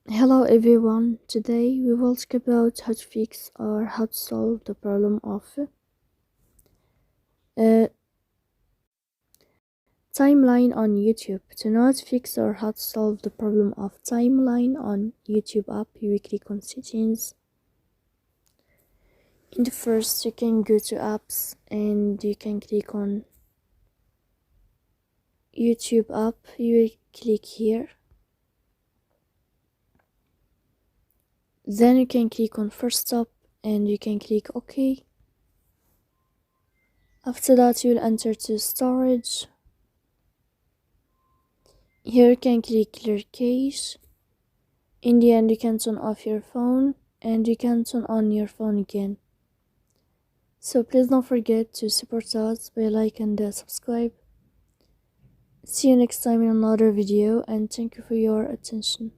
Hello everyone, today we will talk about how to fix or how to solve the problem of uh, timeline on YouTube. To know how to fix or how to solve the problem of timeline on YouTube app, you will click on settings. In the first, you can go to apps and you can click on YouTube app. You will click here. Then you can click on first stop and you can click OK. After that, you will enter to storage. Here you can click clear cache. In the end, you can turn off your phone and you can turn on your phone again. So please don't forget to support us by like and subscribe. See you next time in another video and thank you for your attention.